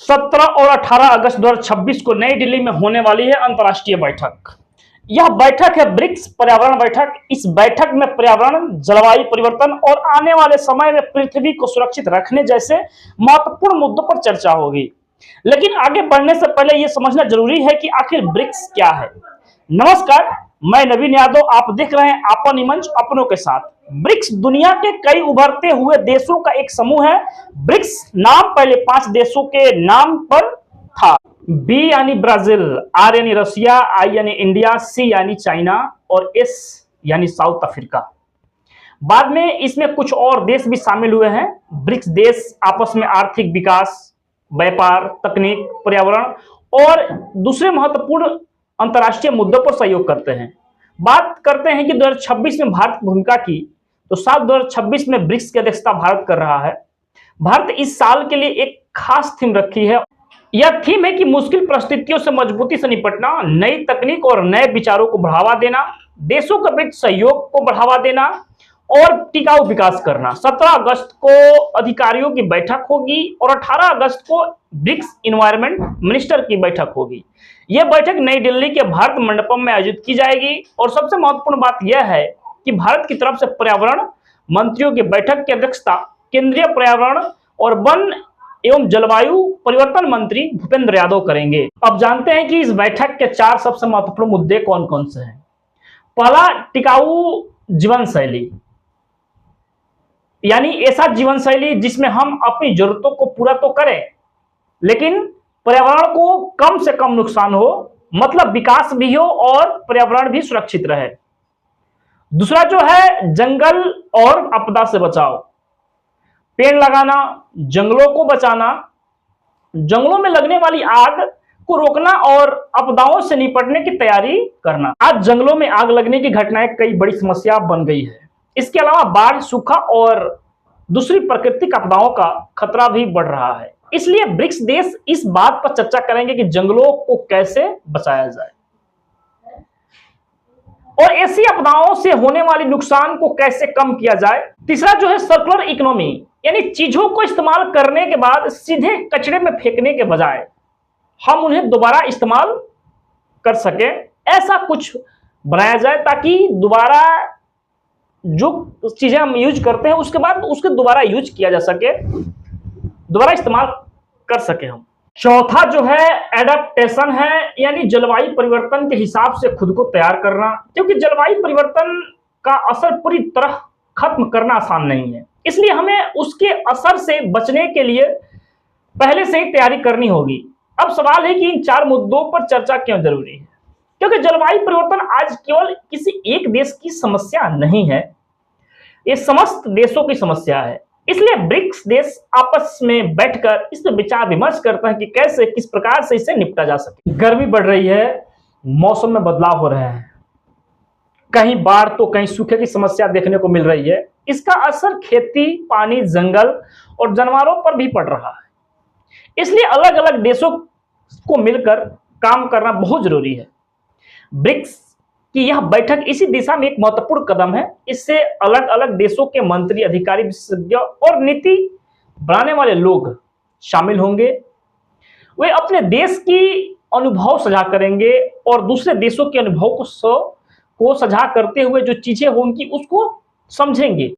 17 और 18 अगस्त 2026 को नई दिल्ली में होने वाली है अंतर्राष्ट्रीय बैठक। यह बैठक है ब्रिक्स पर्यावरण बैठक। इस बैठक में पर्यावरण, जलवायु परिवर्तन और आने वाले समय में पृथ्वी को सुरक्षित रखने जैसे महत्वपूर्ण मुद्दों पर चर्चा होगी। लेकिन आगे बढ़ने से पहले यह समझना जरूरी है कि आखिर ब्रिक्स क्या है। नमस्कार, मैं नवीन यादव, आप देख रहे हैं आपन मंच अपनों के साथ। ब्रिक्स दुनिया के कई उभरते हुए देशों का एक समूह है। ब्रिक्स नाम पहले 5 देशों के नाम पर था। बी यानी ब्राजील, आर यानी रशिया, आई यानी इंडिया, सी यानी चाइना और एस यानी साउथ अफ्रीका। बाद में इसमें कुछ और देश भी शामिल हुए हैं। ब्रिक्स देश आपस में आर्थिक विकास, व्यापार, तकनीक, पर्यावरण और दूसरे महत्वपूर्ण अंतर्राष्ट्रीय मुद्दों पर सहयोग करते हैं। बात करते हैं कि 2026 में भारत की भूमिका की, तो साल 2026 में ब्रिक्स की अध्यक्षता भारत कर रहा है। भारत इस साल के लिए एक खास थीम रखी है। यह थीम है कि मुश्किल परिस्थितियों से मजबूती से निपटना, नई तकनीक और नए विचारों को बढ़ावा देना, देशों के बीच सहयोग को बढ़ावा देना और टिकाऊ विकास करना। 17 अगस्त को अधिकारियों की बैठक होगी और 18 अगस्त को ब्रिक्स इन्वायरमेंट मिनिस्टर की बैठक होगी। यह बैठक नई दिल्ली के भारत मंडपम में आयोजित की जाएगी और सबसे महत्वपूर्ण बात यह है कि भारत की तरफ से पर्यावरण मंत्रियों की बैठक की अध्यक्षता केंद्रीय पर्यावरण और वन एवं जलवायु परिवर्तन मंत्री भूपेंद्र यादव करेंगे। अब जानते हैं कि इस बैठक के 4 सबसे महत्वपूर्ण मुद्दे कौन कौन से हैं। पहला, टिकाऊ जीवन शैली, यानी ऐसा जीवन शैली जिसमें हम अपनी जरूरतों को पूरा तो करें लेकिन पर्यावरण को कम से कम नुकसान हो, मतलब विकास भी हो और पर्यावरण भी सुरक्षित रहे। दूसरा जो है जंगल और आपदा से बचाव, पेड़ लगाना, जंगलों को बचाना, जंगलों में लगने वाली आग को रोकना और आपदाओं से निपटने की तैयारी करना। आज जंगलों में आग लगने की घटनाएं कई बड़ी समस्या बन गई है। इसके अलावा बाढ़, सूखा और दूसरी प्राकृतिक आपदाओं का खतरा भी बढ़ रहा है। इसलिए ब्रिक्स देश इस बात पर चर्चा करेंगे कि जंगलों को कैसे बचाया जाए और ऐसी आपदाओं से होने वाले नुकसान को कैसे कम किया जाए। तीसरा जो है सर्कुलर इकोनॉमी, यानी चीजों को इस्तेमाल करने के बाद सीधे कचरे में फेंकने के बजाय हम उन्हें दोबारा इस्तेमाल कर सके, ऐसा कुछ बनाया जाए ताकि दोबारा जो चीजें हम यूज करते हैं उसके बाद उसके दोबारा यूज किया जा सके, दोबारा इस्तेमाल कर सके हम। चौथा जो है एडेप्टेशन है, यानी जलवायु परिवर्तन के हिसाब से खुद को तैयार करना, क्योंकि जलवायु परिवर्तन का असर पूरी तरह खत्म करना आसान नहीं है। इसलिए हमें उसके असर से बचने के लिए पहले से ही तैयारी करनी होगी। अब सवाल है कि इन 4 मुद्दों पर चर्चा क्यों जरूरी है, क्योंकि जलवायु परिवर्तन आज केवल किसी एक देश की समस्या नहीं है, ये समस्त देशों की समस्या है। इसलिए ब्रिक्स देश आपस में बैठकर इस पर विचार विमर्श करते हैं कि कैसे, किस प्रकार से इसे निपटा जा सके। गर्मी बढ़ रही है, मौसम में बदलाव हो रहे हैं, कहीं बाढ़ तो कहीं सूखे की समस्या देखने को मिल रही है। इसका असर खेती, पानी, जंगल और जानवरों पर भी पड़ रहा है। इसलिए अलग अलग देशों को मिलकर काम करना बहुत जरूरी है। ब्रिक्स कि यह बैठक इसी दिशा में एक महत्वपूर्ण कदम है। इससे अलग अलग देशों के मंत्री, अधिकारी, विशेषज्ञ और नीति बनाने वाले लोग शामिल होंगे। वे अपने देश की अनुभव साझा करेंगे और दूसरे देशों के अनुभव को साझा करते हुए जो चीजें होंगी उसको समझेंगे।